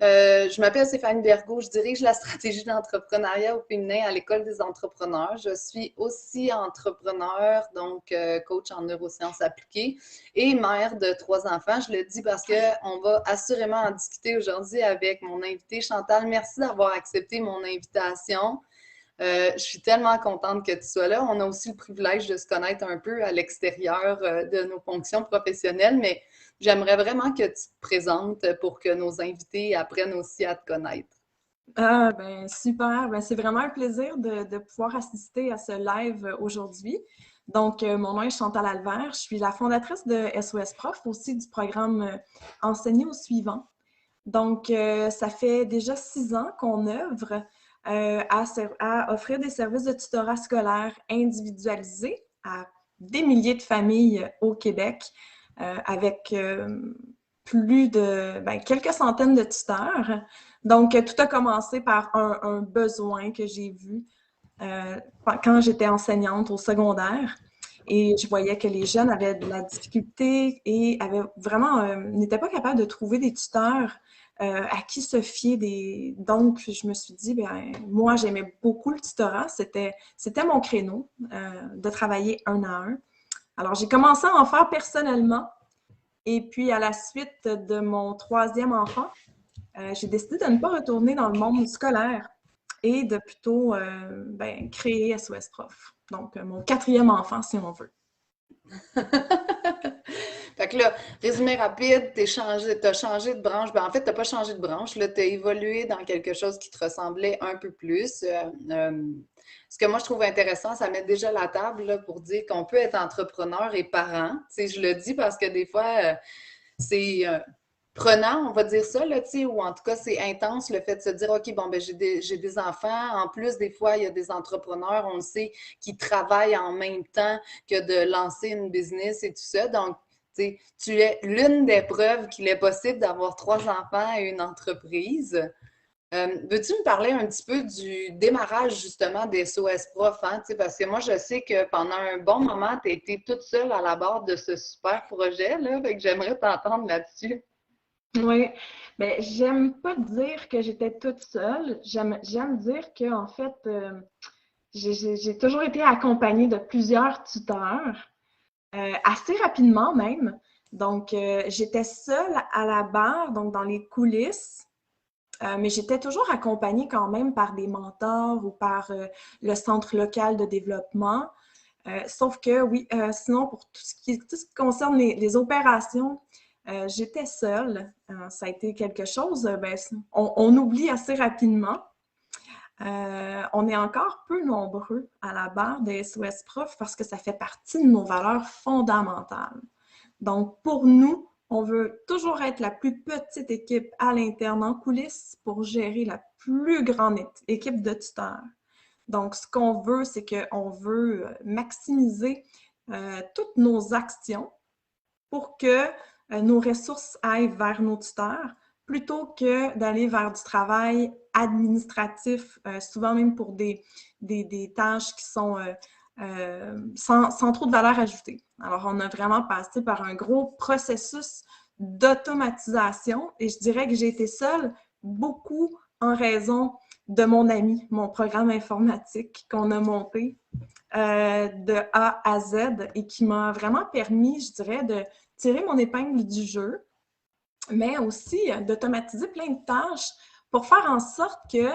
Je m'appelle Stéphanie Bergaud, je dirige la stratégie d'entrepreneuriat au féminin à l'École des entrepreneurs. Je suis aussi entrepreneur, donc coach en neurosciences appliquées et mère de 3 enfants. Je le dis parce qu'on va assurément en discuter aujourd'hui avec mon invité Chantal. Merci d'avoir accepté mon invitation. Je suis tellement contente que tu sois là. On a aussi le privilège de se connaître un peu à l'extérieur de nos fonctions professionnelles, mais j'aimerais vraiment que tu te présentes pour que nos invités apprennent aussi à te connaître. Ah, ben super. Ben, c'est vraiment un plaisir de pouvoir assister à ce live aujourd'hui. Donc, mon nom est Chantal Albert. Je suis la fondatrice de SOS Prof, aussi du programme Enseigner au suivant. Donc, ça fait déjà 6 ans qu'on œuvre à offrir des services de tutorat scolaire individualisés à des milliers de familles au Québec avec plus de quelques centaines de tuteurs. Donc, tout a commencé par un besoin que j'ai vu quand j'étais enseignante au secondaire. Et je voyais que les jeunes avaient de la difficulté et n'étaient pas capables de trouver des tuteurs à qui se fier. Donc, je me suis dit, moi, j'aimais beaucoup le tutorat. C'était mon créneau de travailler un à un. Alors, j'ai commencé à en faire personnellement. Et puis, à la suite de mon 3e enfant, j'ai décidé de ne pas retourner dans le monde scolaire et de plutôt créer SOS Prof. Donc, mon 4e enfant, si on veut. Fait que là, résumé rapide, t'as changé de branche. En fait, t'as pas changé de branche. Là, t'as évolué dans quelque chose qui te ressemblait un peu plus. Ce que moi, je trouve intéressant, ça met déjà la table là, pour dire qu'on peut être entrepreneur et parent. Tu sais, je le dis parce que des fois, c'est prenant, on va dire ça, là, ou en tout cas, c'est intense le fait de se dire, OK, bon, ben j'ai des enfants. En plus, des fois, il y a des entrepreneurs, on le sait, qui travaillent en même temps que de lancer une business et tout ça. Donc, tu es l'une des preuves qu'il est possible d'avoir 3 enfants et une entreprise. Veux-tu me parler un petit peu du démarrage justement des SOS Prof, hein? Parce que moi, je sais que pendant un bon moment, tu as été toute seule à la barre de ce super projet, là, fait que j'aimerais t'entendre là-dessus. Oui, mais j'aime pas dire que j'étais toute seule. J'aime dire que en fait, j'ai toujours été accompagnée de plusieurs tuteurs, assez rapidement même. Donc, j'étais seule à la barre, donc dans les coulisses, mais j'étais toujours accompagnée quand même par des mentors ou par le centre local de développement. Sauf que oui, sinon, pour tout ce qui concerne les opérations, j'étais seule. Ça a été quelque chose, on oublie assez rapidement. On est encore peu nombreux à la barre des SOS Prof parce que ça fait partie de nos valeurs fondamentales. Donc, pour nous, on veut toujours être la plus petite équipe à l'interne en coulisses pour gérer la plus grande équipe de tuteurs. Donc, ce qu'on veut, c'est qu'on veut maximiser toutes nos actions pour que nos ressources aillent vers nos tuteurs plutôt que d'aller vers du travail administratif, souvent même pour des tâches qui sont sans trop de valeur ajoutée. Alors, on a vraiment passé par un gros processus d'automatisation et je dirais que j'ai été seule beaucoup en raison de mon ami, mon programme informatique qu'on a monté de A à Z et qui m'a vraiment permis, je dirais, de tirer mon épingle du jeu, mais aussi d'automatiser plein de tâches pour faire en sorte que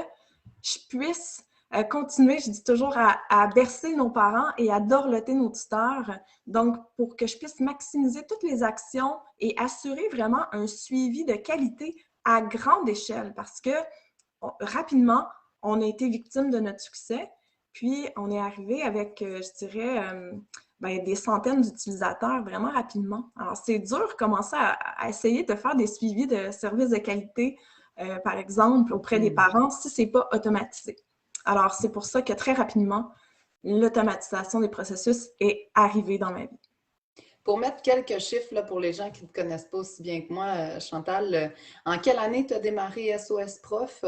je puisse continuer, je dis toujours, à bercer nos parents et à dorloter nos tuteurs. Donc, pour que je puisse maximiser toutes les actions et assurer vraiment un suivi de qualité à grande échelle parce que rapidement, on a été victime de notre succès, puis on est arrivé avec, je dirais, des centaines d'utilisateurs vraiment rapidement. Alors, c'est dur de commencer à essayer de faire des suivis de services de qualité, par exemple, auprès des parents, si ce n'est pas automatisé. Alors, c'est pour ça que très rapidement, l'automatisation des processus est arrivée dans ma vie. Pour mettre quelques chiffres là, pour les gens qui ne te connaissent pas aussi bien que moi, Chantal, en quelle année tu as démarré SOS Prof?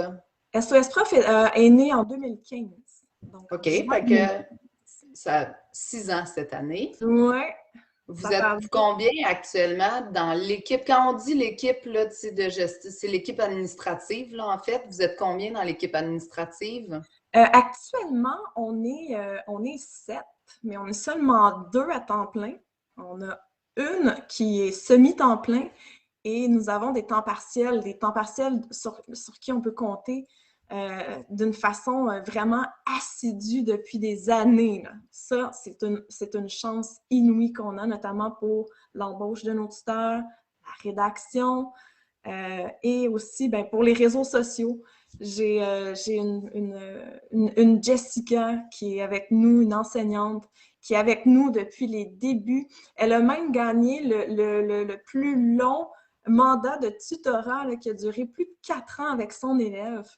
SOS Prof est né en 2015. Donc, OK, en juin fait que ça a 6 ans cette année. 2015. Ouais. Vous Ça êtes parle vite. combien actuellement dans l'équipe? Quand on dit l'équipe là, tu sais, de gestion, c'est l'équipe administrative, là, en fait. Vous êtes combien dans l'équipe administrative? Actuellement, on est 7, mais on est seulement 2 à temps plein. On a une qui est semi-temps plein et nous avons des temps partiels sur qui on peut compter d'une façon vraiment assidue depuis des années, là. Ça, c'est une chance inouïe qu'on a, notamment pour l'embauche de nos tuteurs, la rédaction, et aussi ben, pour les réseaux sociaux. J'ai une Jessica qui est avec nous, une enseignante qui est avec nous depuis les débuts. Elle a même gagné le plus long mandat de tutorat là, qui a duré plus de 4 ans avec son élève.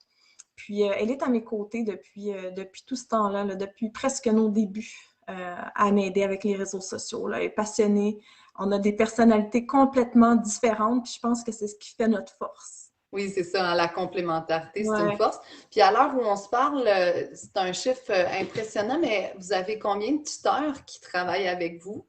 Puis elle est à mes côtés depuis tout ce temps-là, là, depuis presque nos débuts, à m'aider avec les réseaux sociaux. Là. Elle est passionnée. On a des personnalités complètement différentes, puis je pense que c'est ce qui fait notre force. Oui, c'est ça, hein, la complémentarité, c'est une Ouais. force. Puis à l'heure où on se parle, c'est un chiffre impressionnant, mais vous avez combien de tuteurs qui travaillent avec vous?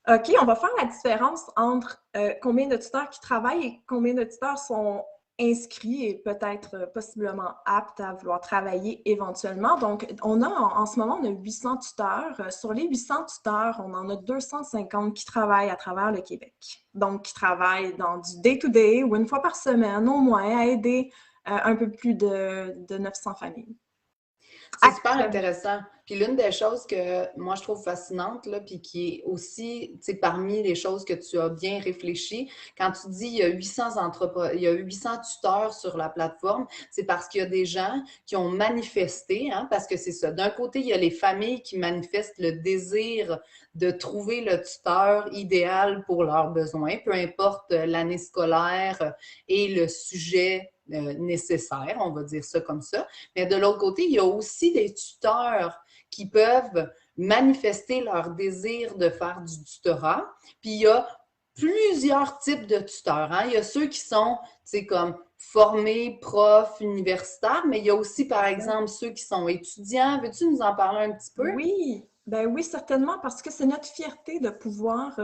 OK, on va faire la différence entre combien de tuteurs qui travaillent et combien de tuteurs sont inscrits et peut-être possiblement aptes à vouloir travailler éventuellement. Donc, on a en ce moment, on a 800 tuteurs. Sur les 800 tuteurs, on en a 250 qui travaillent à travers le Québec. Donc, qui travaillent dans du day-to-day ou une fois par semaine au moins à aider un peu plus de 900 familles. C'est super Actuellement. intéressant. Puis l'une des choses que moi je trouve fascinante, là, puis qui est aussi, tu sais, parmi les choses que tu as bien réfléchi, quand tu dis il y a 800 tuteurs sur la plateforme, c'est parce qu'il y a des gens qui ont manifesté, hein, parce que c'est ça. D'un côté, il y a les familles qui manifestent le désir de trouver le tuteur idéal pour leurs besoins, peu importe l'année scolaire et le sujet nécessaire, on va dire ça comme ça. Mais de l'autre côté, il y a aussi des tuteurs qui peuvent manifester leur désir de faire du tutorat. Puis il y a plusieurs types de tuteurs, hein. Il y a ceux qui sont, tu sais, comme formés, profs, universitaires, mais il y a aussi, par exemple, ceux qui sont étudiants. Veux-tu nous en parler un petit peu? Oui, ben oui, certainement, parce que c'est notre fierté de pouvoir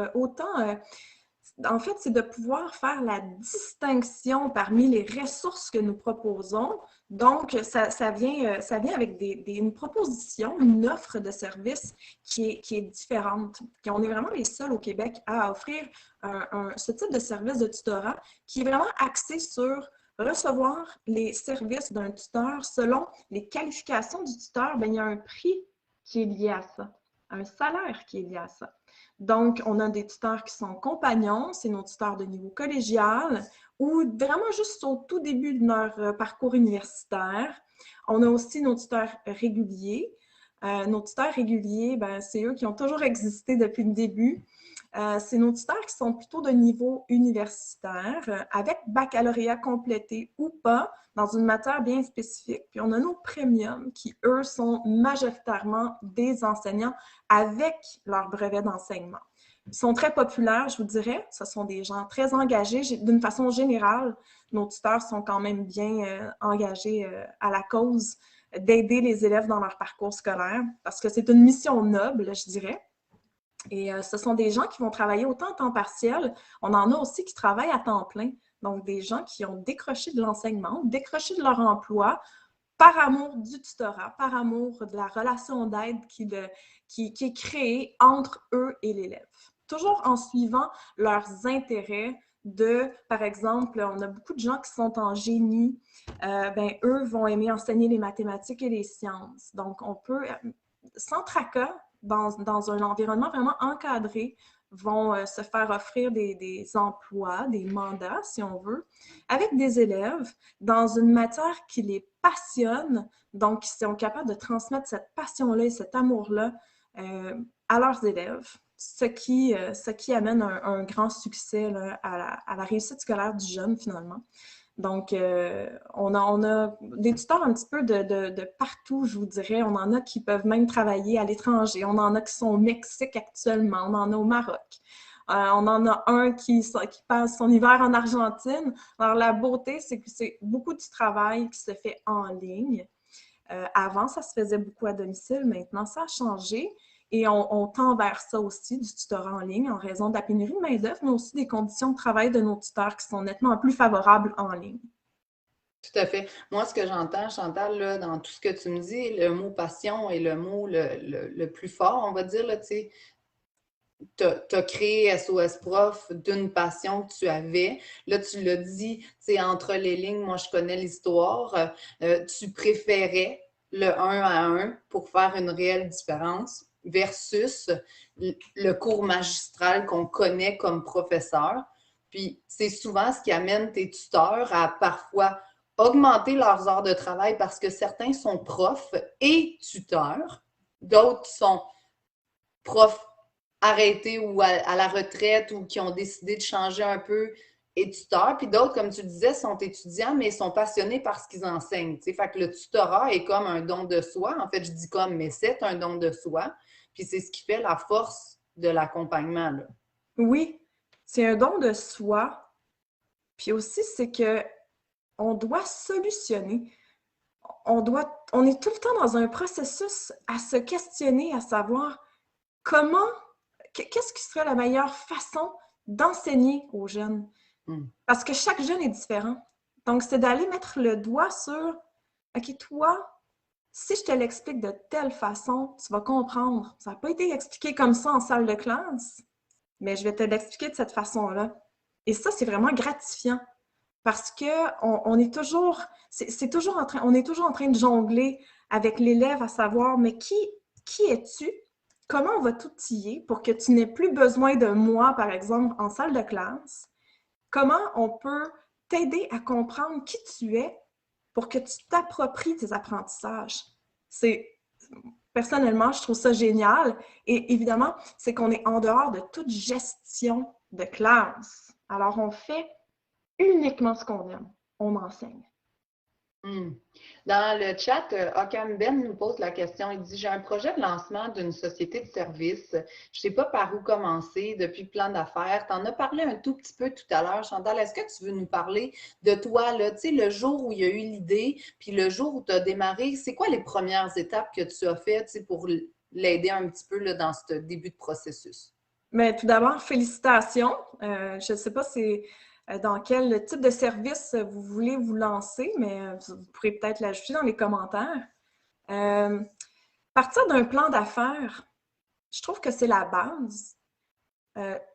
en fait, c'est de pouvoir faire la distinction parmi les ressources que nous proposons. Donc, ça vient avec une proposition, une offre de service qui est différente. Puis on est vraiment les seuls au Québec à offrir ce type de service de tutorat qui est vraiment axé sur recevoir les services d'un tuteur selon les qualifications du tuteur. Bien, il y a un prix qui est lié à ça, un salaire qui est lié à ça. Donc, on a des tuteurs qui sont compagnons, c'est nos tuteurs de niveau collégial ou vraiment juste au tout début de leur parcours universitaire. On a aussi nos tuteurs réguliers. Nos tuteurs réguliers, ben, c'est eux qui ont toujours existé depuis le début. C'est nos tuteurs qui sont plutôt de niveau universitaire, avec baccalauréat complété ou pas, dans une matière bien spécifique. Puis on a nos premiums qui, eux, sont majoritairement des enseignants avec leur brevet d'enseignement. Ils sont très populaires, je vous dirais. Ce sont des gens très engagés. D'une façon générale, nos tuteurs sont quand même bien engagés à la cause d'aider les élèves dans leur parcours scolaire, parce que c'est une mission noble, je dirais. Et ce sont des gens qui vont travailler autant en temps partiel. On en a aussi qui travaillent à temps plein. Donc, des gens qui ont décroché de l'enseignement, décroché de leur emploi par amour du tutorat, par amour de la relation d'aide qui est créée entre eux et l'élève. Toujours en suivant leurs intérêts par exemple, on a beaucoup de gens qui sont en génie, ben, eux vont aimer enseigner les mathématiques et les sciences. Donc, on peut, sans tracas, dans un environnement vraiment encadré, vont se faire offrir des emplois, des mandats, si on veut, avec des élèves dans une matière qui les passionne, donc ils sont capables de transmettre cette passion-là et cet amour-là à leurs élèves, ce qui amène un grand succès là, à la réussite scolaire du jeune, finalement. Donc, on a des tuteurs un petit peu de partout, je vous dirais. On en a qui peuvent même travailler à l'étranger. On en a qui sont au Mexique actuellement. On en a au Maroc. On en a un qui passe son hiver en Argentine. Alors, la beauté, c'est que c'est beaucoup du travail qui se fait en ligne. Avant, ça se faisait beaucoup à domicile. Maintenant, ça a changé. Et on tend vers ça aussi, du tutorat en ligne, en raison de la pénurie de main-d'œuvre, mais aussi des conditions de travail de nos tuteurs qui sont nettement plus favorables en ligne. Tout à fait. Moi, ce que j'entends, Chantal, là, dans tout ce que tu me dis, le mot passion est le mot le plus fort, on va dire, là, tu sais. Tu as créé SOS Prof d'une passion que tu avais. Là, tu l'as dit, tu sais, entre les lignes, moi, je connais l'histoire. Tu préférais le 1 à 1 pour faire une réelle différence versus le cours magistral qu'on connaît comme professeur. Puis, c'est souvent ce qui amène tes tuteurs à parfois augmenter leurs heures de travail parce que certains sont profs et tuteurs, d'autres sont profs arrêtés ou à la retraite ou qui ont décidé de changer un peu et tuteurs. Puis d'autres, comme tu disais, sont étudiants, mais ils sont passionnés par ce qu'ils enseignent. T'sais. Fait que le tutorat est comme un don de soi. En fait, je dis comme, mais c'est un don de soi. Puis c'est ce qui fait la force de l'accompagnement. Là. Oui, c'est un don de soi. Puis aussi, c'est que on doit solutionner. On est tout le temps dans un processus à se questionner, à savoir comment, qu'est-ce qui serait la meilleure façon d'enseigner aux jeunes? Parce que chaque jeune est différent. Donc, c'est d'aller mettre le doigt sur, OK, toi, si je te l'explique de telle façon, tu vas comprendre. Ça n'a pas été expliqué comme ça en salle de classe, mais je vais te l'expliquer de cette façon-là. Et ça, c'est vraiment gratifiant parce qu'on est toujours, c'est toujours on est toujours en train de jongler avec l'élève à savoir, mais qui es-tu? Comment on va t'outiller pour que tu n'aies plus besoin de moi, par exemple, en salle de classe? Comment on peut t'aider à comprendre qui tu es pour que tu t'appropries tes apprentissages? Personnellement, je trouve ça génial. Et évidemment, c'est qu'on est en dehors de toute gestion de classe. Alors, on fait uniquement ce qu'on aime. On enseigne. Dans le chat, Ocam Ben nous pose la question. Il dit, j'ai un projet de lancement d'une société de services. Je ne sais pas par où commencer depuis plein d'affaires. Tu en as parlé un tout petit peu tout à l'heure, Chantal. Est-ce que tu veux nous parler de toi, là, tu sais, le jour où il y a eu l'idée, puis le jour où tu as démarré, c'est quoi les premières étapes que tu as faites pour l'aider un petit peu là, dans ce début de processus? Mais tout d'abord, félicitations. Je ne sais pas dans quel type de service vous voulez vous lancer, mais vous pourrez peut-être l'ajouter dans les commentaires. Partir d'un plan d'affaires, je trouve que c'est la base.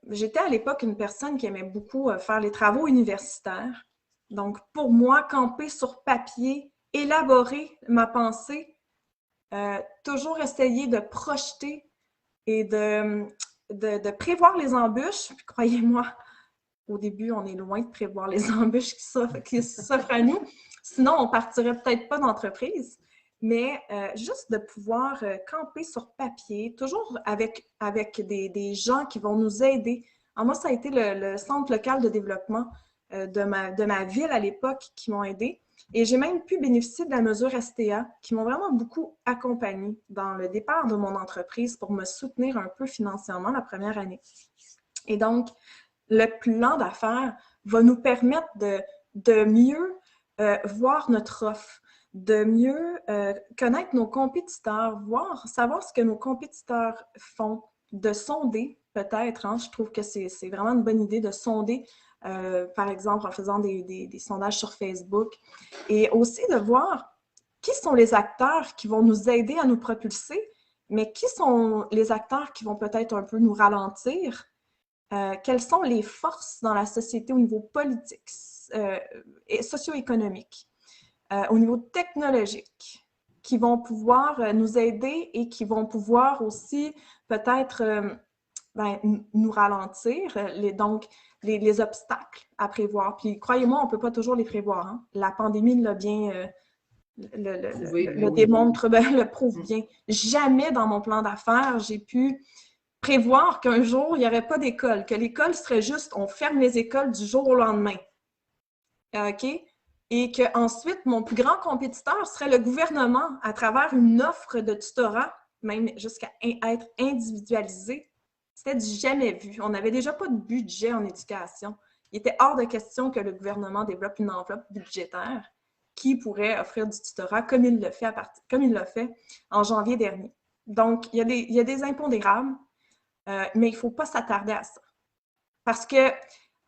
J'étais à l'époque une personne qui aimait beaucoup faire les travaux universitaires. Donc, pour moi, camper sur papier, élaborer ma pensée, toujours essayer de projeter et de prévoir les embûches. Puis, croyez-moi, au début, on est loin de prévoir les embûches qui s'offrent à nous. Sinon, on ne partirait peut-être pas d'entreprise. Mais juste de pouvoir camper sur papier, toujours avec des gens qui vont nous aider. Alors moi, ça a été le centre local de développement de ma ville à l'époque qui m'ont aidé. Et j'ai même pu bénéficier de la mesure STA qui m'ont vraiment beaucoup accompagnée dans le départ de mon entreprise pour me soutenir un peu financièrement la première année. Et donc, le plan d'affaires va nous permettre de mieux voir notre offre, de mieux connaître nos compétiteurs, savoir ce que nos compétiteurs font, de sonder peut-être. Hein, je trouve que c'est vraiment une bonne idée de sonder, par exemple, en faisant des sondages sur Facebook. Et aussi de voir qui sont les acteurs qui vont nous aider à nous propulser, mais qui sont les acteurs qui vont peut-être un peu nous ralentir. Quelles sont les forces dans la société au niveau politique et socio-économique, au niveau technologique, qui vont pouvoir nous aider et qui vont pouvoir aussi peut-être nous ralentir, donc les obstacles à prévoir. Puis croyez-moi, on ne peut pas toujours les prévoir. Hein? La pandémie l'a bien... le démontre, le prouve bien. Jamais dans mon plan d'affaires, j'ai pu prévoir qu'un jour, il n'y aurait pas d'école, que l'école serait juste, on ferme les écoles du jour au lendemain. OK? Et qu'ensuite, mon plus grand compétiteur serait le gouvernement à travers une offre de tutorat, même jusqu'à être individualisée. C'était du jamais vu. On n'avait déjà pas de budget en éducation. Il était hors de question que le gouvernement développe une enveloppe budgétaire qui pourrait offrir du tutorat comme il l'a fait en janvier dernier. Donc, il y a des impondérables, mais il ne faut pas s'attarder à ça. Parce que,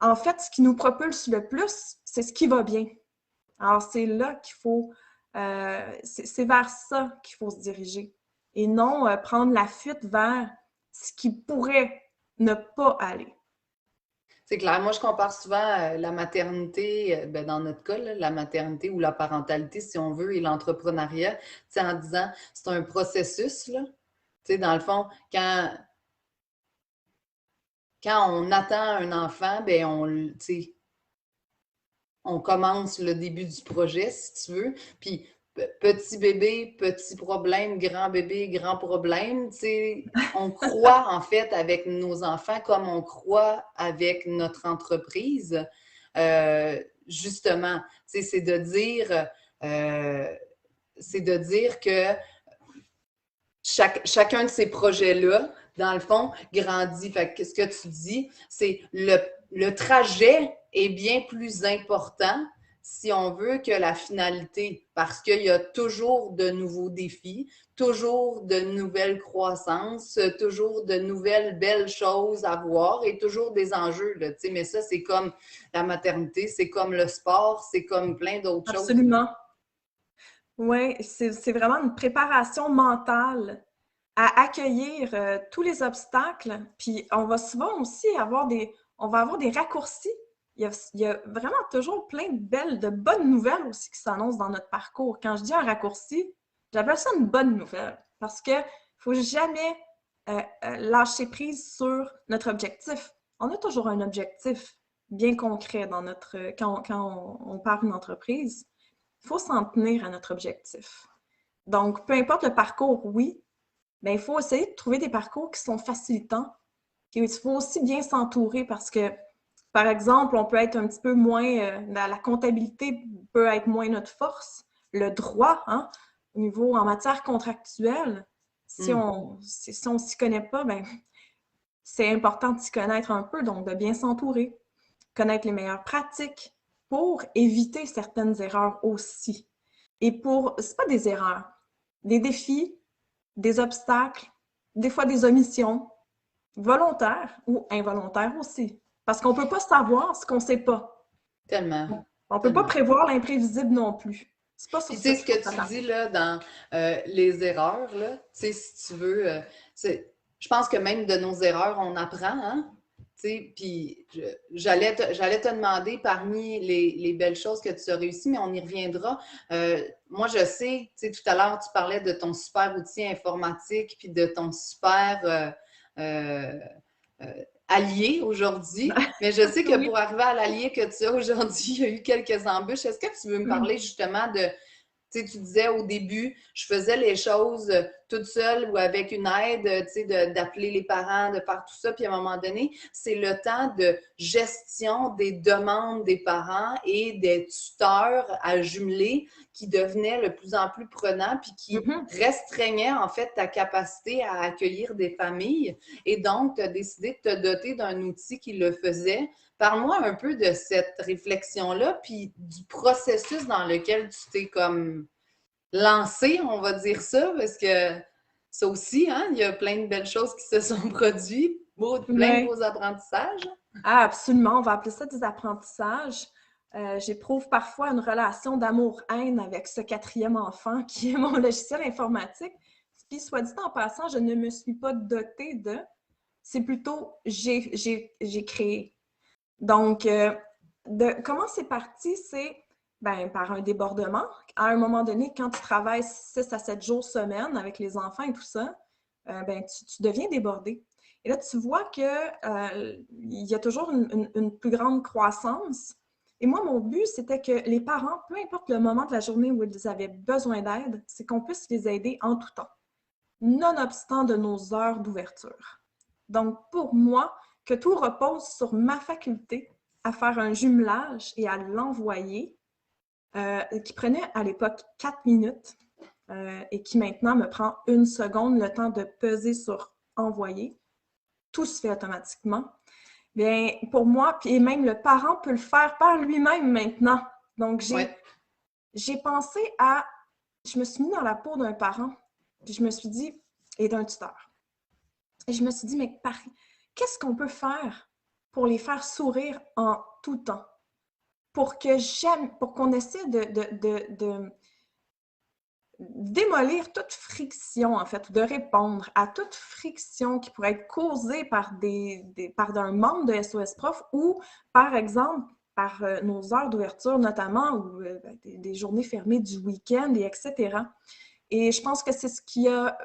en fait, ce qui nous propulse le plus, c'est ce qui va bien. Alors, c'est là qu'il faut, c'est vers ça qu'il faut se diriger et non prendre la fuite vers ce qui pourrait ne pas aller. C'est clair. Moi, je compare souvent la maternité, ben, dans notre cas, là, la maternité ou la parentalité, si on veut, et l'entrepreneuriat, tu sais, en disant c'est un processus, là. Tu sais, dans le fond, quand on attend un enfant, ben tu sais, on commence le début du projet, si tu veux. Puis petit bébé, petit problème, grand bébé, grand problème. Tu sais, on croit en fait avec nos enfants comme on croit avec notre entreprise. Justement, tu sais, c'est de dire que chacun de ces projets-là, dans le fond, grandit. Fait que ce que tu dis, c'est le trajet est bien plus important si on veut que la finalité, parce qu'il y a toujours de nouveaux défis, toujours de nouvelles croissances, toujours de nouvelles belles choses à voir et toujours des enjeux. Là, mais ça, c'est comme la maternité, c'est comme le sport, c'est comme plein d'autres choses. Absolument. Oui, c'est vraiment une préparation mentale à accueillir tous les obstacles. Puis on va souvent aussi on va avoir des raccourcis. Il y a vraiment toujours plein de bonnes nouvelles aussi qui s'annoncent dans notre parcours. Quand je dis un raccourci, j'appelle ça une bonne nouvelle parce que faut jamais lâcher prise sur notre objectif. On a toujours un objectif bien concret quand on part une entreprise. Il faut s'en tenir à notre objectif. Donc, peu importe le parcours, oui, mais il faut essayer de trouver des parcours qui sont facilitants. Il faut aussi bien s'entourer parce que, par exemple, on peut être un petit peu moins, la comptabilité peut être moins notre force. Le droit, hein, au niveau en matière contractuelle, si on s'y connaît pas, ben, c'est important de s'y connaître un peu, donc de bien s'entourer, connaître les meilleures pratiques pour éviter certaines erreurs aussi. Et c'est pas des erreurs, des défis, des obstacles, des fois des omissions, volontaires ou involontaires aussi. Parce qu'on peut pas savoir ce qu'on sait pas. Tellement. On peut pas Tellement. prévoir l'imprévisible non plus. C'est pas sur Puis tu ça sais, ce qu'il faut que tu s'attarder. dis là dans les erreurs, là, tu sais, si tu veux, je pense que même de nos erreurs, on apprend, hein? Tu sais, puis j'allais te demander parmi les belles choses que tu as réussies, mais on y reviendra. Moi, je sais, tu sais, tout à l'heure, tu parlais de ton super outil informatique, puis de ton super euh, euh, allié aujourd'hui. Mais je sais que Oui. pour arriver à l'allié que tu as aujourd'hui, il y a eu quelques embûches. Est-ce que tu veux me parler justement de, tu sais, tu disais au début, je faisais les choses toute seule ou avec une aide, tu sais, d'appeler les parents, de faire tout ça. Puis à un moment donné, c'est le temps de gestion des demandes des parents et des tuteurs à jumeler qui devenait de plus en plus prenant puis qui restreignait en fait ta capacité à accueillir des familles. Et donc, tu as décidé de te doter d'un outil qui le faisait. Parle-moi un peu de cette réflexion-là, puis du processus dans lequel tu t'es comme lancé, on va dire ça, parce que ça aussi, hein, il y a plein de belles choses qui se sont produites, plein de Oui. beaux apprentissages. Ah, absolument. On va appeler ça des apprentissages. J'éprouve parfois une relation d'amour-haine avec ce quatrième enfant qui est mon logiciel informatique. Puis, soit dit en passant, je ne me suis pas dotée de. C'est plutôt j'ai créé. Donc, comment c'est parti? C'est par un débordement. À un moment donné, quand tu travailles 6 à 7 jours semaine avec les enfants et tout ça, tu deviens débordé. Et là, tu vois qu'il y a toujours une plus grande croissance. Et moi, mon but, c'était que les parents, peu importe le moment de la journée où ils avaient besoin d'aide, c'est qu'on puisse les aider en tout temps, nonobstant de nos heures d'ouverture. Donc, pour moi, que tout repose sur ma faculté à faire un jumelage et à l'envoyer, qui prenait à l'époque 4 minutes et qui maintenant me prend 1 seconde, le temps de peser sur envoyer. Tout se fait automatiquement. Bien, pour moi, et même le parent peut le faire par lui-même maintenant. Donc, j'ai pensé à... Je me suis mis dans la peau d'un parent, puis je me suis dit, et d'un tuteur. Et je me suis dit, mais qu'est-ce qu'on peut faire pour les faire sourire en tout temps? Pour qu'on essaie de démolir toute friction, en fait, de répondre à toute friction qui pourrait être causée par un membre de SOS Prof ou, par exemple, par nos heures d'ouverture notamment, ou des journées fermées du week-end, et etc. Et je pense que c'est ce qui a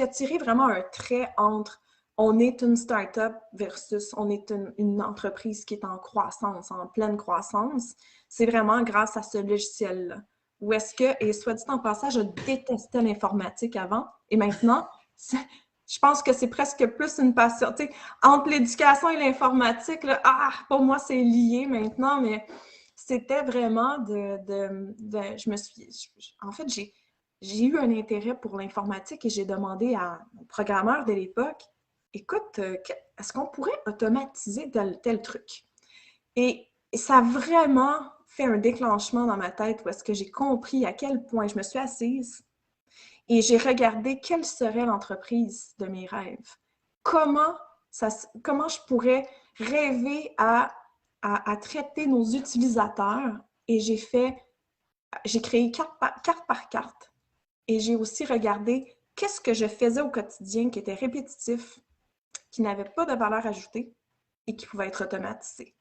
tiré vraiment un trait entre on est une start-up versus on est une entreprise qui est en croissance, en pleine croissance. C'est vraiment grâce à ce logiciel-là. Où est-ce que, et soit dit en passant, je détestais l'informatique avant, et maintenant, je pense que c'est presque plus une passion. Tu sais, entre l'éducation et l'informatique, là, pour moi, c'est lié maintenant, mais c'était vraiment en fait, j'ai eu un intérêt pour l'informatique et j'ai demandé à mon programmeur de l'époque, écoute, est-ce qu'on pourrait automatiser tel truc? Et ça a vraiment fait un déclenchement dans ma tête où est-ce que j'ai compris à quel point je me suis assise et j'ai regardé quelle serait l'entreprise de mes rêves. Comment je pourrais rêver à traiter nos utilisateurs et j'ai créé carte par carte et j'ai aussi regardé qu'est-ce que je faisais au quotidien qui était répétitif, qui n'avait pas de valeur ajoutée et qui pouvait être automatisé.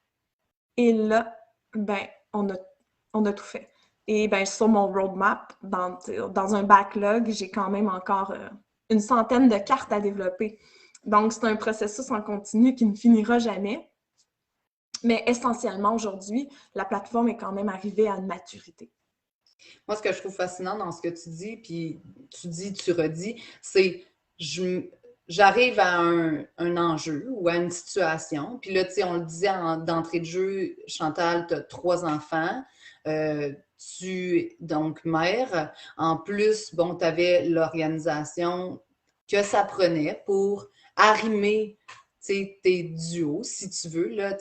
Et là, ben, on a tout fait. Et ben, sur mon roadmap, dans un backlog, j'ai quand même encore une centaine de cartes à développer. Donc, c'est un processus en continu qui ne finira jamais. Mais essentiellement, aujourd'hui, la plateforme est quand même arrivée à une maturité. Moi, ce que je trouve fascinant dans ce que tu dis, puis tu redis, c'est j'arrive à un enjeu ou à une situation. Puis là, tu sais, on le disait d'entrée de jeu, Chantal, tu as 3 enfants. Donc, mère. En plus, bon, tu avais l'organisation que ça prenait pour arrimer tes duos, si tu veux, là,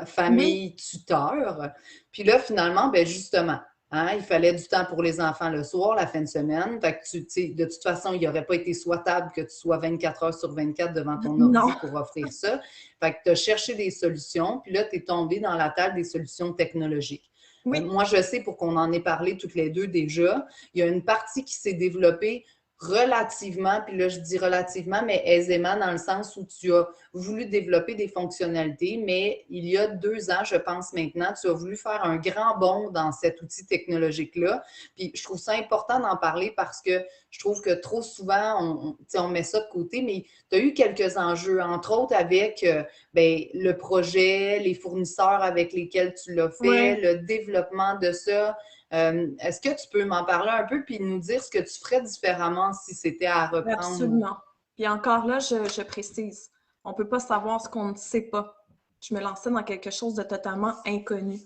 famille, tuteur. Puis là, finalement, ben justement, hein, il fallait du temps pour les enfants le soir, la fin de semaine. Fait que de toute façon, il n'aurait pas été souhaitable que tu sois 24 heures sur 24 devant ton ordi pour offrir ça. Fait que tu as cherché des solutions, puis là, tu es tombé dans la table des solutions technologiques. Oui. Moi, je sais, pour qu'on en ait parlé toutes les deux déjà, il y a une partie qui s'est développée relativement, puis là je dis relativement, mais aisément dans le sens où tu as voulu développer des fonctionnalités, mais il y a 2 ans, je pense maintenant, tu as voulu faire un grand bond dans cet outil technologique-là. Puis je trouve ça important d'en parler parce que je trouve que trop souvent, on met ça de côté, mais tu as eu quelques enjeux, entre autres avec le projet, les fournisseurs avec lesquels tu l'as fait, le développement de ça. Est-ce que tu peux m'en parler un peu puis nous dire ce que tu ferais différemment si c'était à reprendre? Absolument. Puis encore là, je précise, on ne peut pas savoir ce qu'on ne sait pas. Je me lançais dans quelque chose de totalement inconnu.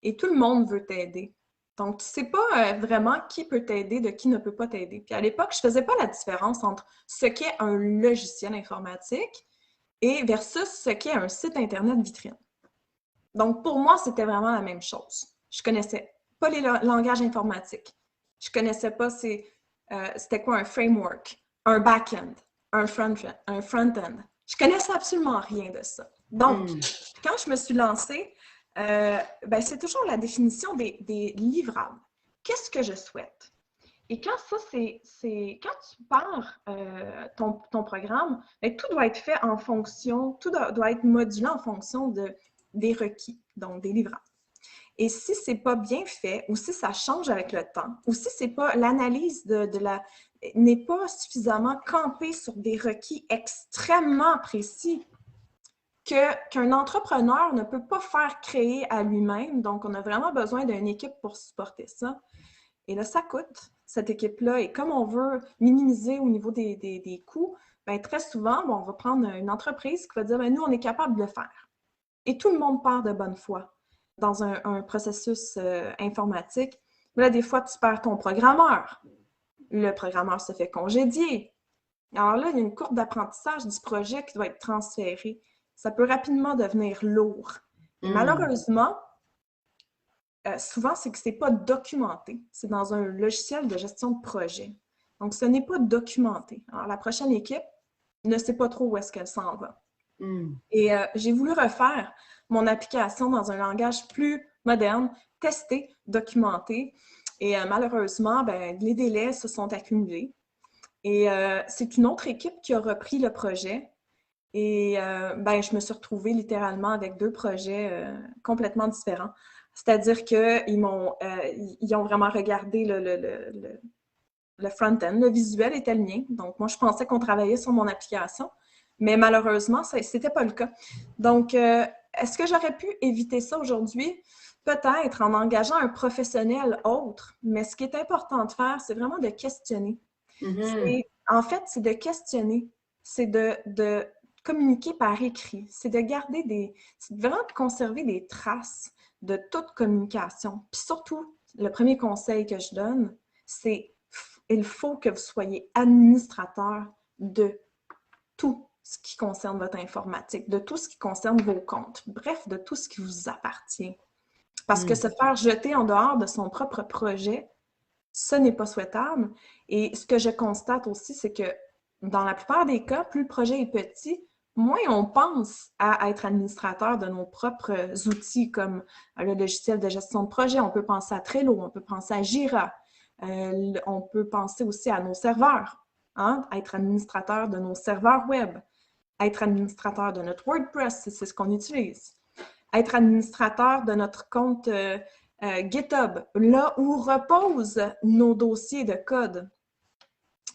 Et tout le monde veut t'aider. Donc, tu ne sais pas vraiment qui peut t'aider, de qui ne peut pas t'aider. Puis à l'époque, je ne faisais pas la différence entre ce qu'est un logiciel informatique et versus ce qu'est un site Internet vitrine. Donc, pour moi, c'était vraiment la même chose. Je ne connaissais pas les langages informatiques. Je ne connaissais pas c'était quoi un framework, un back-end, un front-end. Je ne connaissais absolument rien de ça. Donc, quand je me suis lancée, c'est toujours la définition des livrables. Qu'est-ce que je souhaite? Et quand ça, quand tu pars ton programme, tout doit être fait en fonction, tout doit être modulé en fonction des requis, donc des livrables. Et si ce n'est pas bien fait, ou si ça change avec le temps, ou si c'est pas l'analyse n'est pas suffisamment campée sur des requis extrêmement précis, qu'un entrepreneur ne peut pas faire créer à lui-même. Donc, on a vraiment besoin d'une équipe pour supporter ça. Et là, ça coûte, cette équipe-là. Et comme on veut minimiser au niveau des coûts, très souvent, on va prendre une entreprise qui va dire, nous, on est capable de le faire. Et tout le monde part de bonne foi dans un processus informatique. Mais là, des fois, tu perds ton programmeur. Le programmeur se fait congédier. Alors là, il y a une courbe d'apprentissage du projet qui doit être transférée. Ça peut rapidement devenir lourd. Et malheureusement, souvent, c'est que ce n'est pas documenté. C'est dans un logiciel de gestion de projet. Donc, ce n'est pas documenté. Alors, la prochaine équipe ne sait pas trop où est-ce qu'elle s'en va. Et j'ai voulu refaire mon application dans un langage plus moderne, testé, documenté. Et malheureusement, ben, les délais se sont accumulés. Et c'est une autre équipe qui a repris le projet. Et ben, je me suis retrouvée littéralement avec 2 projets complètement différents. C'est-à-dire qu'ils ils ont vraiment regardé le front-end, le visuel était le mien. Donc, moi, je pensais qu'on travaillait sur mon application, mais malheureusement, ce n'était pas le cas. Donc, est-ce que j'aurais pu éviter ça aujourd'hui? Peut-être en engageant un professionnel autre, mais ce qui est important de faire, c'est vraiment de questionner. En fait, c'est de questionner, c'est de communiquer par écrit, c'est de garder c'est vraiment de conserver des traces de toute communication. Puis surtout, le premier conseil que je donne, c'est il faut que vous soyez administrateur de tout ce qui concerne votre informatique, de tout ce qui concerne vos comptes, bref, de tout ce qui vous appartient. Parce que se faire jeter en dehors de son propre projet, ce n'est pas souhaitable. Et ce que je constate aussi, c'est que dans la plupart des cas, plus le projet est petit, moins on pense à être administrateur de nos propres outils comme le logiciel de gestion de projet. On peut penser à Trello, on peut penser à Jira, on peut penser aussi à nos serveurs, hein? Être administrateur de nos serveurs web, être administrateur de notre WordPress, c'est ce qu'on utilise, être administrateur de notre compte GitHub, là où reposent nos dossiers de code.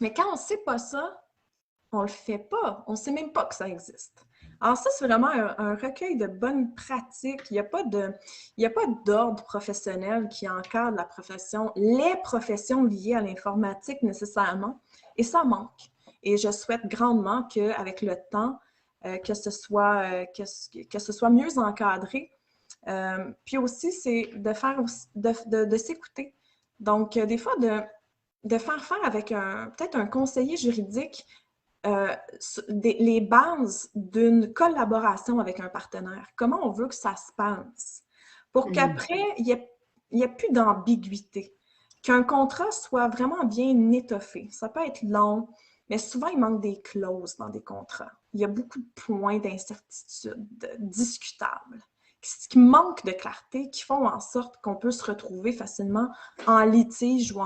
Mais quand on ne sait pas ça, on ne le fait pas. On ne sait même pas que ça existe. Alors ça, c'est vraiment un recueil de bonnes pratiques. Il n'y a pas d'ordre professionnel qui encadre la profession, les professions liées à l'informatique nécessairement, et ça manque. Et je souhaite grandement qu'avec le temps, que ce soit mieux encadré. Puis aussi, c'est de s'écouter. Donc, des fois, de faire faire avec peut-être un conseiller juridique les bases d'une collaboration avec un partenaire. Comment on veut que ça se passe pour qu'après, il n'y ait plus d'ambiguïté. Qu'un contrat soit vraiment bien étoffé. Ça peut être long, mais souvent, il manque des clauses dans des contrats. Il y a beaucoup de points d'incertitude discutables, qui manquent de clarté, qui font en sorte qu'on peut se retrouver facilement en litige ou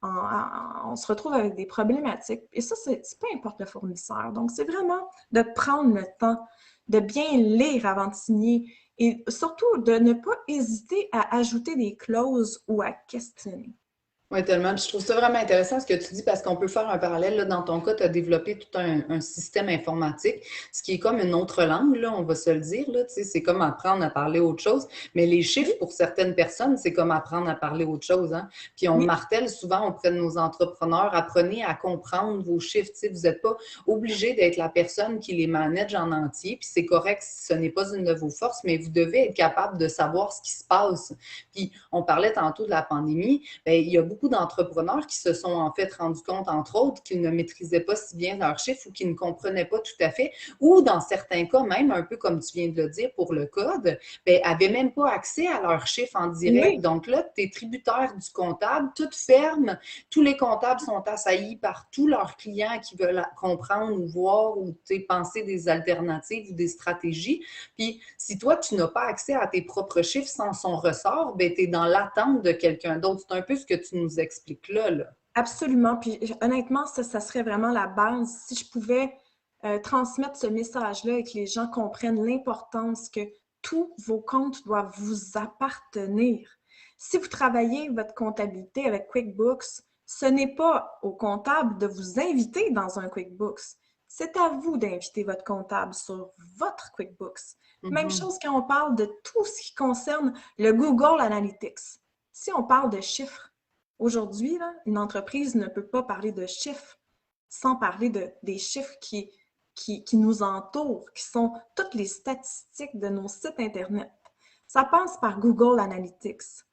on se retrouve avec des problématiques. Et ça, c'est peu importe le fournisseur. Donc, c'est vraiment de prendre le temps de bien lire avant de signer et surtout de ne pas hésiter à ajouter des clauses ou à questionner. Oui, tellement. Je trouve ça vraiment intéressant ce que tu dis parce qu'on peut faire un parallèle. Là, dans ton cas, tu as développé tout un système informatique, ce qui est comme une autre langue, là, on va se le dire. Là, c'est comme apprendre à parler autre chose. Mais les chiffres, pour certaines personnes, c'est comme apprendre à parler autre chose. Hein? Puis on martèle souvent auprès de nos entrepreneurs, apprenez à comprendre vos chiffres. Vous n'êtes pas obligé d'être la personne qui les manage en entier. Puis c'est correct si ce n'est pas une de vos forces, mais vous devez être capable de savoir ce qui se passe. Puis on parlait tantôt de la pandémie. Bien, il y a beaucoup d'entrepreneurs qui se sont en fait rendus compte, entre autres, qu'ils ne maîtrisaient pas si bien leurs chiffres ou qu'ils ne comprenaient pas tout à fait, ou dans certains cas, même un peu comme tu viens de le dire pour le code, n'avaient même pas accès à leurs chiffres en direct. Oui. Donc là, tu es tributaire du comptable, tout ferme, tous les comptables sont assaillis par tous leurs clients qui veulent comprendre ou voir ou penser des alternatives ou des stratégies. Puis si toi, tu n'as pas accès à tes propres chiffres sans son ressort, tu es dans l'attente de quelqu'un d'autre. C'est un peu ce que tu nous expliques là. Absolument. Puis honnêtement, ça serait vraiment la base. Si je pouvais transmettre ce message-là et que les gens comprennent l'importance que tous vos comptes doivent vous appartenir. Si vous travaillez votre comptabilité avec QuickBooks, ce n'est pas au comptable de vous inviter dans un QuickBooks. C'est à vous d'inviter votre comptable sur votre QuickBooks. Même chose quand on parle de tout ce qui concerne le Google Analytics. Si on parle de chiffres, aujourd'hui, une entreprise ne peut pas parler de chiffres sans parler des chiffres qui nous entourent, qui sont toutes les statistiques de nos sites Internet. Ça passe par Google Analytics.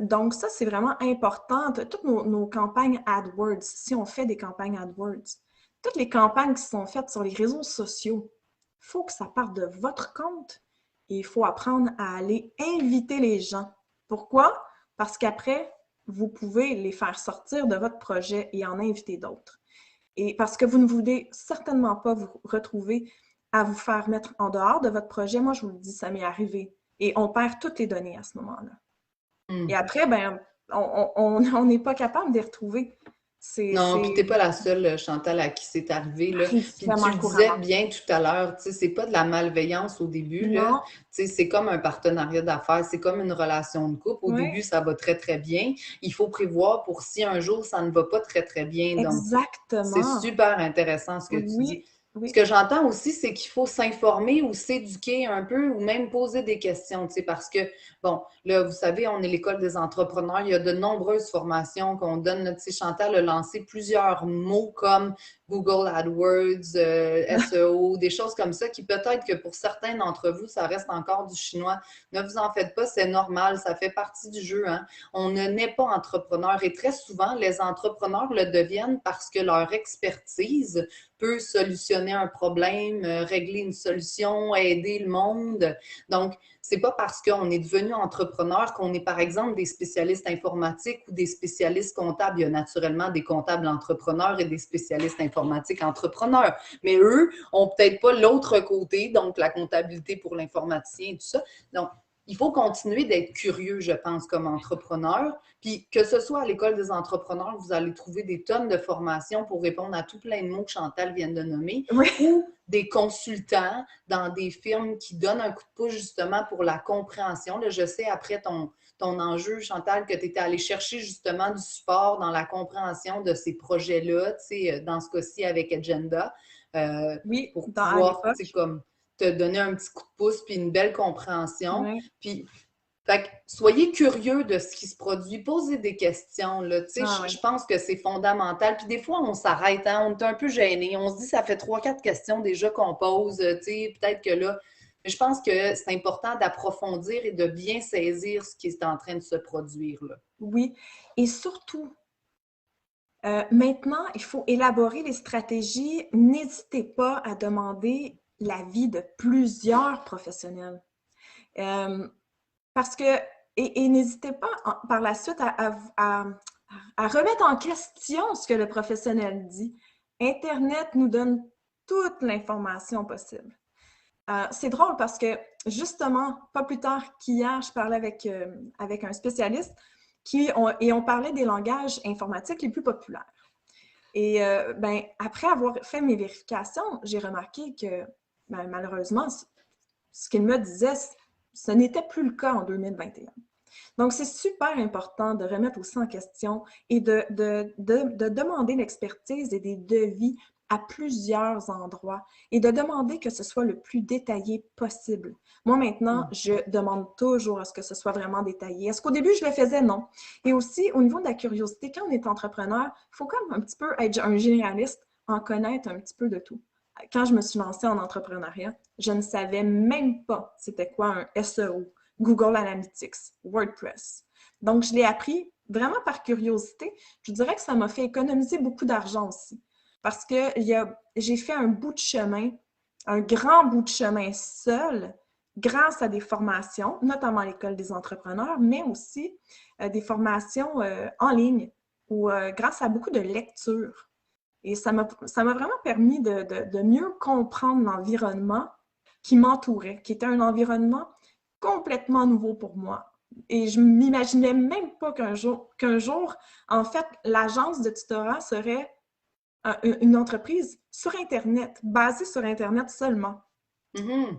Donc, ça, c'est vraiment important. Toutes nos campagnes AdWords, si on fait des campagnes AdWords, toutes les campagnes qui sont faites sur les réseaux sociaux, il faut que ça parte de votre compte et il faut apprendre à aller inviter les gens. Pourquoi? Parce qu'après, vous pouvez les faire sortir de votre projet et en inviter d'autres. Et parce que vous ne voulez certainement pas vous retrouver à vous faire mettre en dehors de votre projet. Moi, je vous le dis, ça m'est arrivé. Et on perd toutes les données à ce moment-là. Et après, ben, on n'est pas capable de les retrouver. Non, puis t'es pas la seule, Chantal, à qui c'est arrivé, là. Puis tu le disais bien tout à l'heure, tu sais, c'est pas de la malveillance au début, là. Non. Tu sais, c'est comme un partenariat d'affaires, c'est comme une relation de couple. Au début, ça va très, très bien. Il faut prévoir pour si un jour, ça ne va pas très, très bien. Donc, c'est Exactement. super intéressant ce que tu dis. Oui. Ce que j'entends aussi, c'est qu'il faut s'informer ou s'éduquer un peu ou même poser des questions, tu sais, parce que, bon, là, vous savez, on est l'école des entrepreneurs. Il y a de nombreuses formations qu'on donne. Tu sais, Chantal a lancé plusieurs mots comme Google AdWords, SEO, des choses comme ça qui peut-être que pour certains d'entre vous, ça reste encore du chinois. Ne vous en faites pas, c'est normal, ça fait partie du jeu, hein. On ne naît pas entrepreneur et très souvent, les entrepreneurs le deviennent parce que leur expertise peut solutionner un problème, régler une solution, aider le monde. Donc, c'est pas parce qu'on est devenu entrepreneur qu'on est, par exemple, des spécialistes informatiques ou des spécialistes comptables. Il y a naturellement des comptables entrepreneurs et des spécialistes informatiques entrepreneurs. Mais eux ont peut-être pas l'autre côté, donc la comptabilité pour l'informaticien et tout ça. Donc, il faut continuer d'être curieux, je pense, comme entrepreneur. Puis que ce soit à l'école des entrepreneurs, vous allez trouver des tonnes de formations pour répondre à tout plein de mots que Chantal vient de nommer, ou des consultants dans des firmes qui donnent un coup de pouce justement pour la compréhension. Là, je sais, après ton enjeu, Chantal, que tu étais allé chercher justement du support dans la compréhension de ces projets-là, tu sais, dans ce cas-ci avec Agenda, pour pouvoir, tu sais, comme te donner un petit coup de pouce puis une belle compréhension. Puis, fait que soyez curieux de ce qui se produit, posez des questions, là, tu sais, je pense que c'est fondamental. Puis des fois, on s'arrête, hein, on est un peu gêné, on se dit, ça fait 3-4 questions déjà qu'on pose, tu sais, peut-être que là, mais je pense que c'est important d'approfondir et de bien saisir ce qui est en train de se produire, là. Oui, et surtout, maintenant, il faut élaborer les stratégies. N'hésitez pas à demander l'avis de plusieurs professionnels. Parce que, et n'hésitez pas par la suite à remettre en question ce que le professionnel dit. Internet nous donne toute l'information possible. C'est drôle parce que, justement, pas plus tard qu'hier, je parlais avec un spécialiste et on parlait des langages informatiques les plus populaires. Et ben, après avoir fait mes vérifications, j'ai remarqué que, ben, malheureusement, ce qu'il me disait, ce n'était plus le cas en 2021. Donc, c'est super important de remettre aussi en question et de demander l'expertise et des devis à plusieurs endroits et de demander que ce soit le plus détaillé possible. Moi, maintenant, je demande toujours à ce que ce soit vraiment détaillé. Est-ce qu'au début, je le faisais? Non. Et aussi, au niveau de la curiosité, quand on est entrepreneur, il faut quand même un petit peu être un généraliste, en connaître un petit peu de tout. Quand je me suis lancée en entrepreneuriat, je ne savais même pas c'était quoi un SEO, Google Analytics, WordPress. Donc, je l'ai appris vraiment par curiosité. Je dirais que ça m'a fait économiser beaucoup d'argent aussi. Parce que j'ai fait un bout de chemin, un grand bout de chemin seul, grâce à des formations, notamment à l'École des entrepreneurs, mais aussi des formations en ligne ou grâce à beaucoup de lectures. Et ça m'a vraiment permis de mieux comprendre l'environnement qui m'entourait, qui était un environnement complètement nouveau pour moi. Et je ne m'imaginais même pas qu'un jour, en fait, l'agence de tutorat serait une entreprise sur Internet, basée sur Internet seulement. Mm-hmm.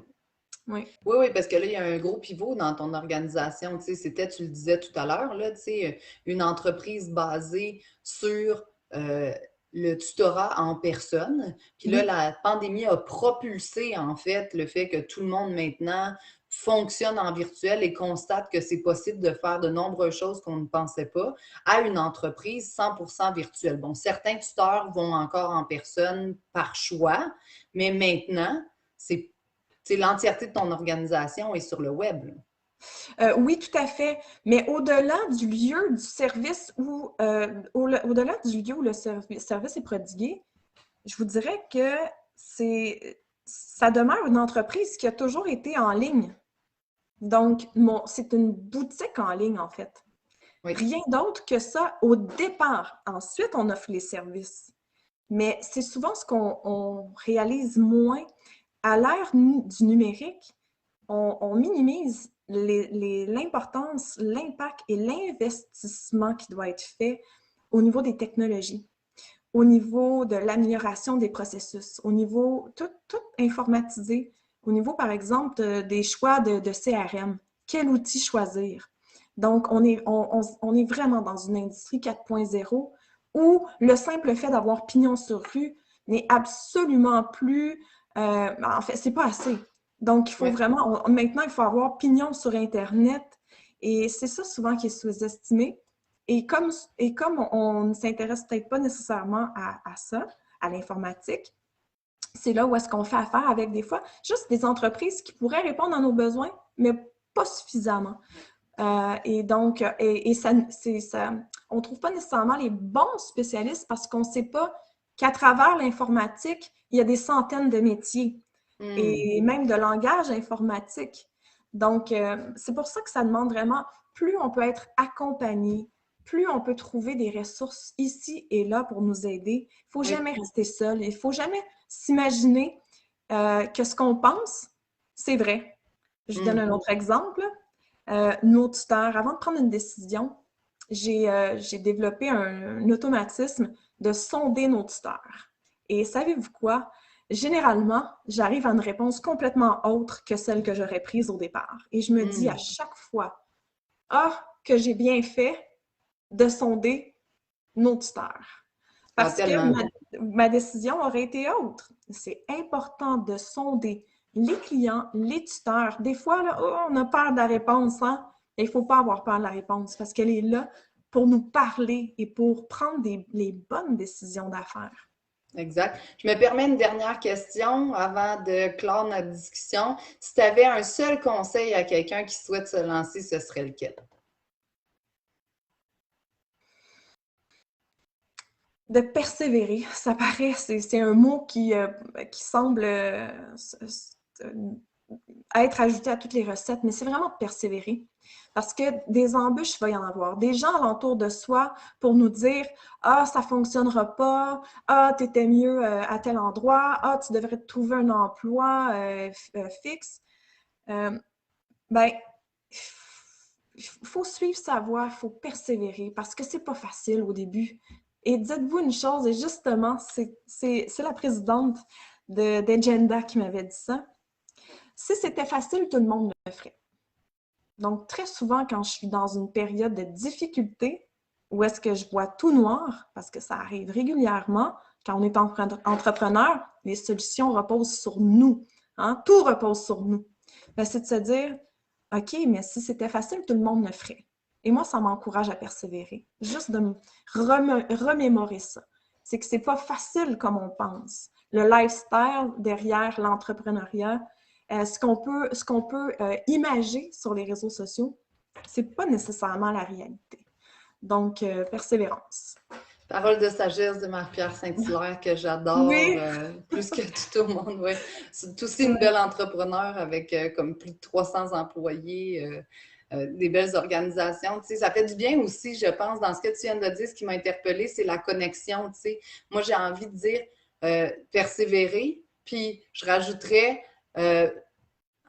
Oui. Oui, parce que là, il y a un gros pivot dans ton organisation. Tu sais, c'était, tu le disais tout à l'heure, là, tu sais, une entreprise basée sur le tutorat en personne. Puis là, la pandémie a propulsé, en fait, le fait que tout le monde maintenant fonctionne en virtuel et constate que c'est possible de faire de nombreuses choses qu'on ne pensait pas à une entreprise 100% virtuelle. Bon, certains tuteurs vont encore en personne par choix, mais maintenant, c'est l'entièreté de ton organisation est sur le web. Oui, tout à fait. Mais au-delà du lieu du service au-delà du lieu où le service est prodigué, je vous dirais que ça demeure une entreprise qui a toujours été en ligne. Donc, c'est une boutique en ligne, en fait. Oui. Rien d'autre que ça au départ. Ensuite, on offre les services. Mais c'est souvent ce qu'on réalise moins. À l'ère du numérique, on minimise l'importance, l'impact et l'investissement qui doit être fait au niveau des technologies, au niveau de l'amélioration des processus, au niveau tout informatisé, au niveau, par exemple, des choix de CRM. Quel outil choisir? Donc, on est vraiment dans une industrie 4.0 où le simple fait d'avoir pignon sur rue n'est absolument plus... en fait, c'est pas assez. Donc, il faut vraiment... maintenant, il faut avoir pignon sur Internet et c'est ça souvent qui est sous-estimé. Et comme on ne s'intéresse peut-être pas nécessairement à ça, à l'informatique, c'est là où est-ce qu'on fait affaire avec des fois juste des entreprises qui pourraient répondre à nos besoins, mais pas suffisamment. Et donc, on ne trouve pas nécessairement les bons spécialistes parce qu'on ne sait pas qu'à travers l'informatique, il y a des centaines de métiers et même de langage informatique. Donc, c'est pour ça que ça demande vraiment, plus on peut être accompagné, plus on peut trouver des ressources ici et là pour nous aider. Il ne faut jamais rester seul. Il ne faut jamais s'imaginer que ce qu'on pense, c'est vrai. Je donne un autre exemple. Nos tuteurs, avant de prendre une décision, j'ai développé un automatisme de sonder nos tuteurs. Et savez-vous quoi? Généralement, j'arrive à une réponse complètement autre que celle que j'aurais prise au départ. Et je me dis à chaque fois, que j'ai bien fait de sonder nos tuteurs. Parce que ma décision aurait été autre. C'est important de sonder les clients, les tuteurs. Des fois, là, on a peur de la réponse, hein? Il ne faut pas avoir peur de la réponse parce qu'elle est là pour nous parler et pour prendre les bonnes décisions d'affaires. Exact. Je me permets une dernière question avant de clore notre discussion. Si tu avais un seul conseil à quelqu'un qui souhaite se lancer, ce serait lequel? De persévérer, ça paraît, c'est un mot qui semble être ajouté à toutes les recettes, mais c'est vraiment de persévérer. Parce que des embûches, il va y en avoir. Des gens alentour de soi pour nous dire « Ah, ça ne fonctionnera pas. Ah, tu étais mieux à tel endroit. Ah, tu devrais te trouver un emploi fixe. » Ben, il faut suivre sa voie, il faut persévérer parce que c'est pas facile au début. Et dites-vous une chose, et justement, c'est la présidente d'Agenda qui m'avait dit ça. Si c'était facile, tout le monde le ferait. Donc, très souvent, quand je suis dans une période de difficulté, où est-ce que je vois tout noir, parce que ça arrive régulièrement, quand on est entrepreneur, les solutions reposent sur nous. Hein? Tout repose sur nous. Ben, c'est de se dire, OK, mais si c'était facile, tout le monde le ferait. Et moi, ça m'encourage à persévérer. Juste de me remémorer ça. C'est que c'est pas facile comme on pense. Le lifestyle derrière l'entrepreneuriat, ce qu'on peut imager sur les réseaux sociaux, c'est pas nécessairement la réalité. Donc, persévérance. Parole de sagesse de Marie-Pierre Saint-Hilaire que j'adore plus que tout au monde. Ouais. C'est aussi une belle entrepreneur avec comme plus de 300 employés, des belles organisations. Tu sais, ça fait du bien aussi, je pense, dans ce que tu viens de dire, ce qui m'a interpellée, c'est la connexion. Tu sais. Moi, j'ai envie de dire persévérer, puis je rajouterais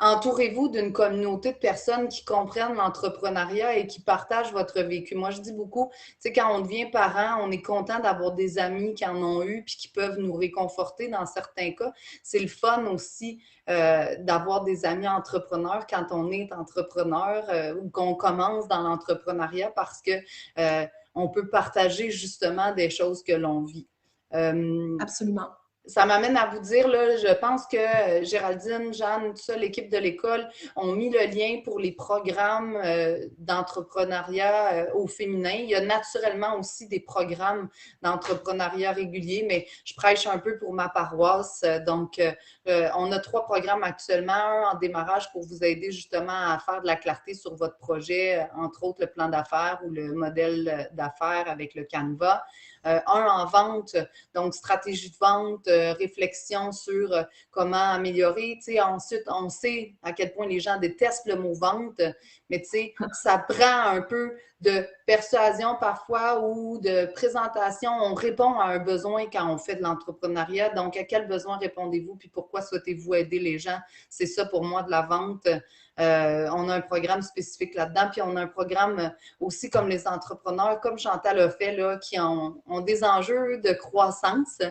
entourez-vous d'une communauté de personnes qui comprennent l'entrepreneuriat et qui partagent votre vécu. Moi, je dis beaucoup, tu sais, quand on devient parent, on est content d'avoir des amis qui en ont eu puis qui peuvent nous réconforter dans certains cas. C'est le fun aussi d'avoir des amis entrepreneurs quand on est entrepreneur ou qu'on commence dans l'entrepreneuriat parce que on peut partager justement des choses que l'on vit. Absolument. Ça m'amène à vous dire, là, je pense que Géraldine, Jeanne, tout ça, l'équipe de l'école ont mis le lien pour les programmes d'entrepreneuriat au féminin. Il y a naturellement aussi des programmes d'entrepreneuriat réguliers, mais je prêche un peu pour ma paroisse. Donc, on a 3 programmes actuellement, un en démarrage pour vous aider justement à faire de la clarté sur votre projet, entre autres le plan d'affaires ou le modèle d'affaires avec le Canva. un en vente, donc stratégie de vente, réflexion sur comment améliorer. Tu sais, ensuite, on sait à quel point les gens détestent le mot vente, mais tu sais, ça prend un peu de persuasion parfois ou de présentation. On répond à un besoin quand on fait de l'entrepreneuriat. Donc, à quel besoin répondez-vous puis pourquoi souhaitez-vous aider les gens? C'est ça pour moi de la vente. On a un programme spécifique là-dedans, puis on a un programme aussi comme les entrepreneurs, comme Chantal a fait, là, qui ont des enjeux de croissance.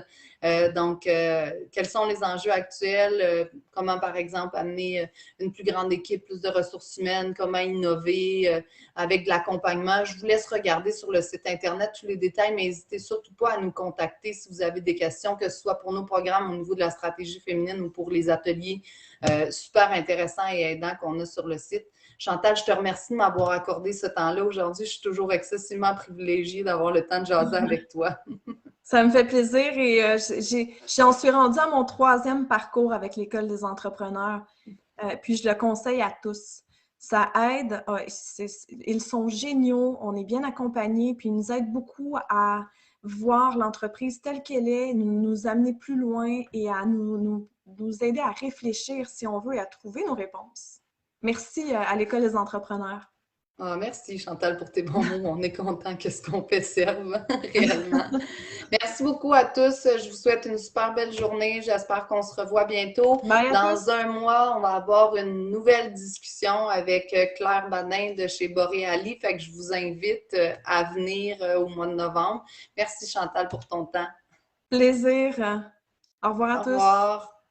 Donc, quels sont les enjeux actuels? Comment, par exemple, amener une plus grande équipe, plus de ressources humaines, comment innover avec de l'accompagnement. Je vous laisse regarder sur le site Internet tous les détails, mais n'hésitez surtout pas à nous contacter si vous avez des questions, que ce soit pour nos programmes au niveau de la stratégie féminine ou pour les ateliers super intéressants et aidants qu'on a sur le site. Chantal, je te remercie de m'avoir accordé ce temps-là aujourd'hui. Je suis toujours excessivement privilégiée d'avoir le temps de jaser avec toi. Ça me fait plaisir et j'en suis rendue à mon 3e parcours avec l'École des entrepreneurs. Puis je le conseille à tous. Ça aide, ils sont géniaux, on est bien accompagnés, puis ils nous aident beaucoup à voir l'entreprise telle qu'elle est, nous amener plus loin et à nous aider à réfléchir, si on veut, et à trouver nos réponses. Merci à l'École des entrepreneurs. Ah, merci Chantal pour tes bons mots. On est content que ce qu'on fait serve réellement. Merci beaucoup à tous. Je vous souhaite une super belle journée. J'espère qu'on se revoit bientôt. Bye à tous. Dans un mois, on va avoir une nouvelle discussion avec Claire Badin de chez Boréali. Fait que je vous invite à venir au mois de novembre. Merci Chantal pour ton temps. Plaisir. Au revoir à Au tous. revoir.